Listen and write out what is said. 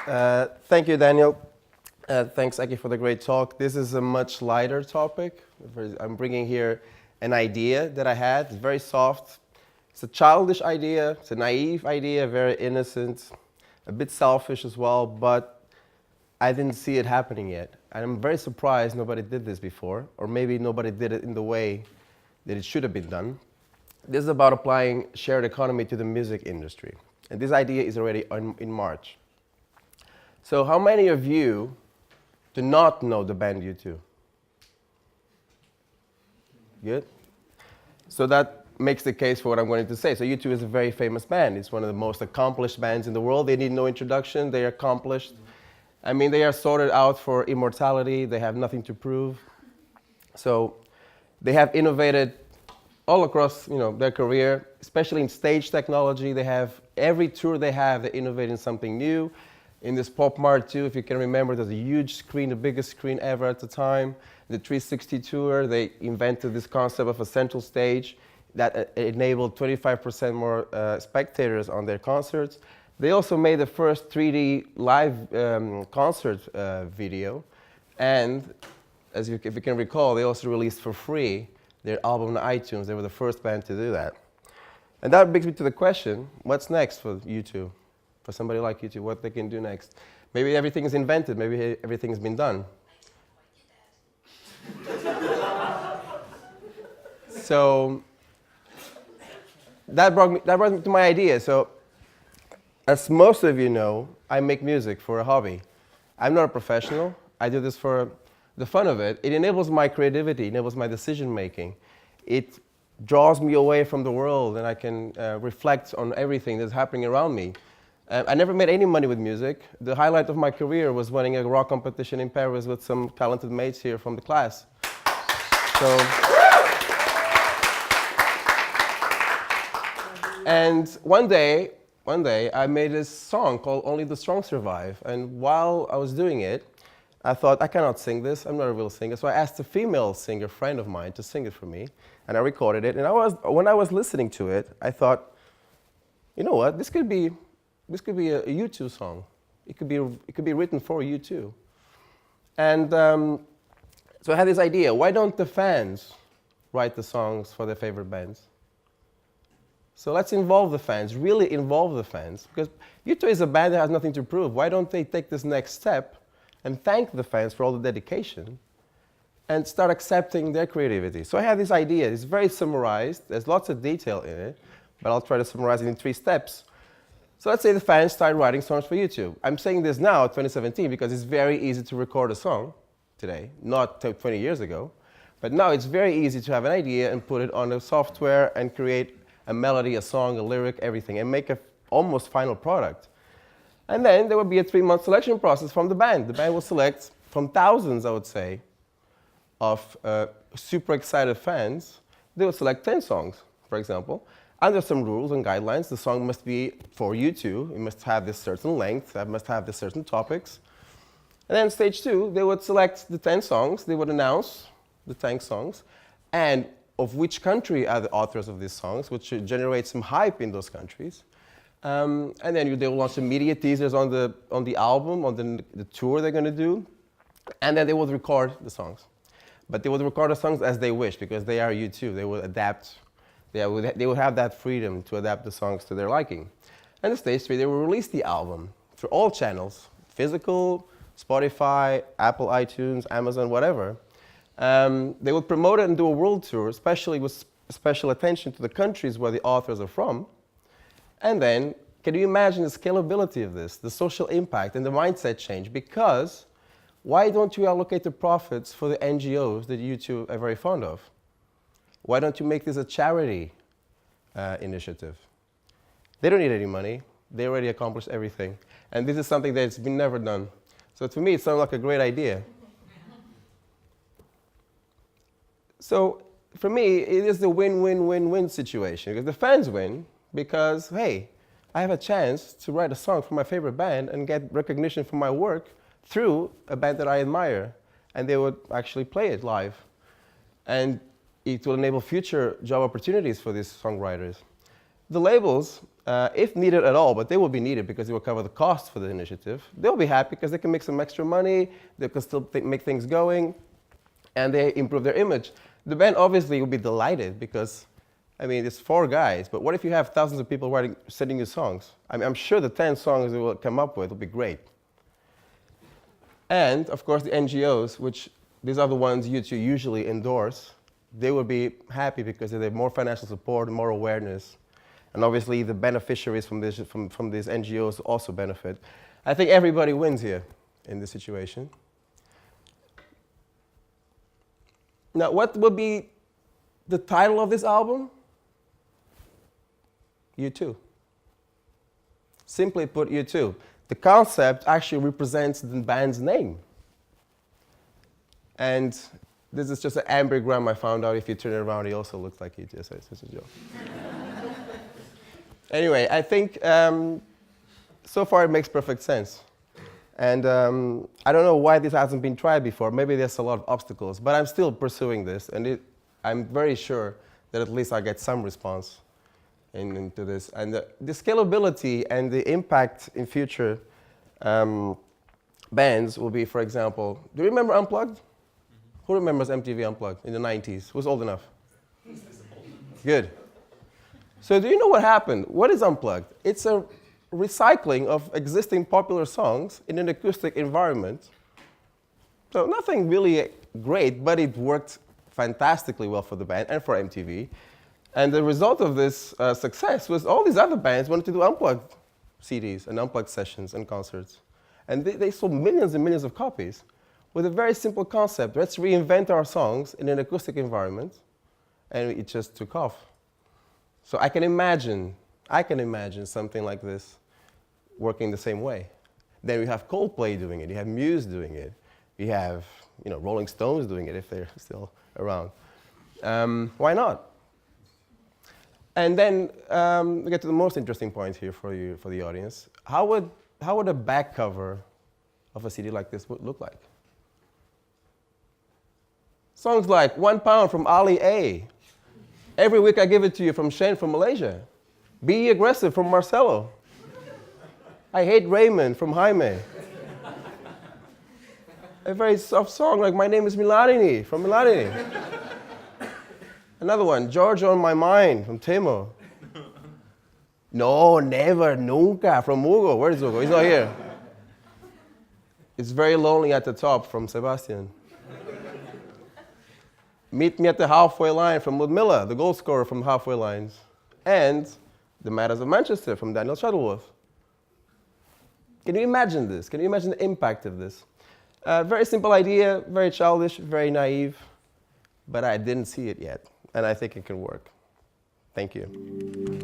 Thank you, Daniel. Thanks, Aki, for the great talk. This is a much lighter topic. I'm bringing here an idea that I had. It's very soft. It's a childish idea. It's a naive idea, very innocent, a bit selfish as well, but I didn't see it happening yet. And I'm very surprised nobody did this before, or maybe nobody did it in the way that it should have been done. This is about applying shared economy to the music industry. And this idea is already in March. So how many of you do not know the band U2? Good. So that makes the case for what I'm going to say. So U2 is a very famous band. It's one of the most accomplished bands in the world. They need no introduction. They are accomplished. I mean, they are sorted out for immortality. They have nothing to prove. So they have innovated all across, their career, especially in stage technology. They have every tour they have, they innovate in something new. In this Pop Mart 2, if you can remember, there's a huge screen, the biggest screen ever at the time. The 360 tour, they invented this concept of a central stage that enabled 25% more spectators on their concerts. They also made the first 3D live concert video. And if you can recall, they also released for free their album on iTunes. They were the first band to do that. And that brings me to the question, what's next for U2? For somebody like U2, what they can do next? Maybe everything is invented, maybe everything's been done. So that brought me to my idea. So as most of you know, I make music for a hobby. I'm not a professional. I do this for the fun of it. It enables my creativity, enables my decision making. It draws me away from the world and I can reflect on everything that's happening around me. I never made any money with music. The highlight of my career was winning a rock competition in Paris with some talented mates here from the class. And one day I made this song called Only the Strong Survive. And while I was doing it, I thought, I cannot sing this. I'm not a real singer. So I asked a female singer friend of mine to sing it for me. And I recorded it. And when I was listening to it, I thought, you know what, this could be a U2 song. It could be written for U2. And so I had this idea, why don't the fans write the songs for their favorite bands? So let's involve the fans, really involve the fans. Because U2 is a band that has nothing to prove. Why don't they take this next step and thank the fans for all the dedication and start accepting their creativity? So I had this idea. It's very summarized. There's lots of detail in it, but I'll try to summarize it in 3 steps. So let's say the fans start writing songs for YouTube. I'm saying this now, 2017, because it's very easy to record a song today, not 20 years ago. But now it's very easy to have an idea and put it on a software and create a melody, a song, a lyric, everything, and make an almost final product. And then there will be a 3-month selection process from the band. The band will select from thousands, I would say, of super excited fans. They will select 10 songs, for example. Under some rules and guidelines, the song must be for U2. It must have this certain length. It must have this certain topics. And then stage 2, they would select the 10 songs. They would announce the 10 songs and of which country are the authors of these songs, which should generate some hype in those countries. And then they will launch some media teasers on the album, on the tour they're going to do. And then they will record the songs. But they will record the songs as they wish, because they are U2. They will adapt. They will have that freedom to adapt the songs to their liking. And the stage 3, they will release the album through all channels, physical, Spotify, Apple iTunes, Amazon, whatever. They will promote it and do a world tour, especially with special attention to the countries where the authors are from. And then, can you imagine the scalability of this, the social impact and the mindset change? Because why don't you allocate the profits for the NGOs that you two are very fond of? Why don't you make this a charity initiative? They don't need any money. They already accomplished everything. And this is something that's been never done. So to me, it sounds like a great idea. So for me, it is the win-win-win-win situation. Because the fans win because, hey, I have a chance to write a song for my favorite band and get recognition for my work through a band that I admire. And they would actually play it live. And it will enable future job opportunities for these songwriters. the labels, if needed at all, but they will be needed because they will cover the cost for the initiative, they'll be happy because they can make some extra money, they can still make things going, and they improve their image. The band obviously will be delighted because, I mean, it's 4 guys, but what if you have thousands of people sending you songs? I mean, I'm sure the 10 songs they will come up with will be great. And, of course, the NGOs, which these are the ones U2 usually endorse, they will be happy because they have more financial support, more awareness. And obviously, the beneficiaries from these NGOs also benefit. I think everybody wins here in this situation. Now, what will be the title of this album? U2. Simply put, U2. The concept actually represents the band's name. And this is just an ambigram I found out. If you turn it around, he also looks like U2, so it's just a joke. Anyway, I think so far it makes perfect sense. And I don't know why this hasn't been tried before. Maybe there's a lot of obstacles, but I'm still pursuing this. And I'm very sure that at least I get some response into this. And the scalability and the impact in future bands will be, for example, do you remember Unplugged? Who remembers MTV Unplugged in the 90s? Who's old enough? Good. So do you know what happened? What is Unplugged? It's a recycling of existing popular songs in an acoustic environment. So nothing really great, but it worked fantastically well for the band and for MTV. And the result of this success was all these other bands wanted to do Unplugged CDs and Unplugged sessions and concerts. And they sold millions and millions of copies with a very simple concept. Let's reinvent our songs in an acoustic environment. And it just took off. So I can imagine something like this working the same way. Then we have Coldplay doing it, you have Muse doing it, we have Rolling Stones doing it if they're still around. Why not? And then we get to the most interesting point here for you, for the audience. How would a back cover of a CD like this look like? Songs like £1 from Ali A. Every week I give it to you from Shane from Malaysia. Be Aggressive from Marcelo. I Hate Raymond from Jaime. A very soft song like My Name is Miladini from Miladini. Another one, George on My Mind from Temo. No, never, nunca from Hugo. Where's Hugo? He's not here. It's Very Lonely at the Top from Sebastian. Meet Me at the Halfway Line from Ludmilla, the goal scorer from Halfway Lines. And The Matters of Manchester from Daniel Shuttleworth. Can you imagine this? Can you imagine the impact of this? Very simple idea, very childish, very naive, but I didn't see it yet, and I think it can work. Thank you.